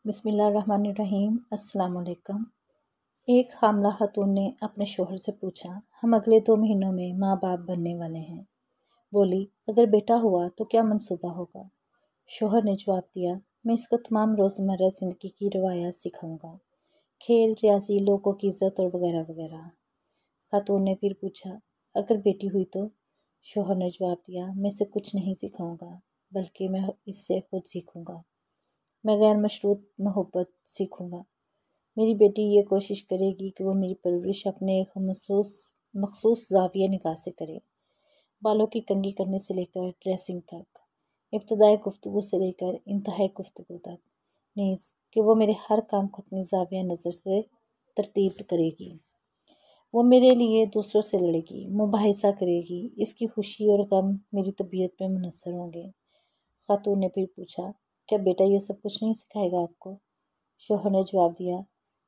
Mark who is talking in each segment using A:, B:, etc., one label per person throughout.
A: بسم اللہ الرحمن الرحیم۔ السلام علیکم۔ ایک حاملہ خاتون نے اپنے شوہر سے پوچھا، ہم اگلے 2 مہینوں میں ماں باپ بننے والے ہیں۔ بولی، اگر بیٹا ہوا تو کیا منصوبہ ہوگا؟ شوہر نے جواب دیا، میں اس کو تمام روزمرہ زندگی کی روایات سکھاؤں گا، کھیل، ریاضی، لوگوں کی عزت اور وغیرہ وغیرہ۔ خاتون نے پھر پوچھا، اگر بیٹی ہوئی تو؟ شوہر نے جواب دیا، میں اسے کچھ نہیں سکھاؤں گا، بلکہ میں اس سے خود سیکھوں گا۔ میں غیر مشروط محبت سیکھوں گا۔ میری بیٹی یہ کوشش کرے گی کہ وہ میری پرورش اپنے ایک مخصوص زاویہ نگاہ سے کرے، بالوں کی کنگھی کرنے سے لے کر ڈریسنگ تک، ابتدائی گفتگو سے لے کر انتہائی گفتگو تک، نیز کہ وہ میرے ہر کام کو اپنی زاویہ نظر سے ترتیب کرے گی۔ وہ میرے لیے دوسروں سے لڑے گی، مباحثہ کرے گی، اس کی خوشی اور غم میری طبیعت میں منحصر ہوں گے۔ خاتون نے پھر پوچھا، کیا بیٹا یہ سب کچھ نہیں سکھائے گا آپ کو؟ شوہر نے جواب دیا،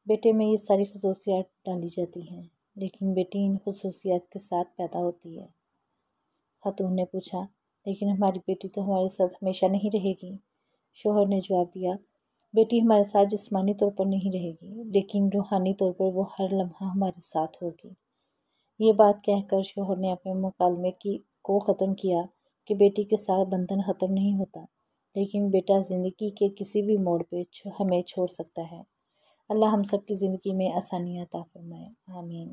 A: بیٹے میں یہ ساری خصوصیات ڈالی جاتی ہیں، لیکن بیٹی ان خصوصیات کے ساتھ پیدا ہوتی ہے۔ خاتون نے پوچھا، لیکن ہماری بیٹی تو ہمارے ساتھ ہمیشہ نہیں رہے گی۔ شوہر نے جواب دیا، بیٹی ہمارے ساتھ جسمانی طور پر نہیں رہے گی، لیکن روحانی طور پر وہ ہر لمحہ ہمارے ساتھ ہوگی۔ یہ بات کہہ کر شوہر نے اپنے مکالمے کو ختم کیا کہ بیٹی کے ساتھ بندھن ختم نہیں ہوتا، لیکن بیٹا زندگی کے کسی بھی موڑ پہ ہمیں چھوڑ سکتا ہے۔ اللہ ہم سب کی زندگی میں آسانیاں عطا فرمائے، آمین۔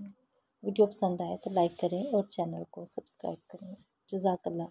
A: ویڈیو پسند آئے تو لائک کریں اور چینل کو سبسکرائب کریں۔ جزاک اللہ۔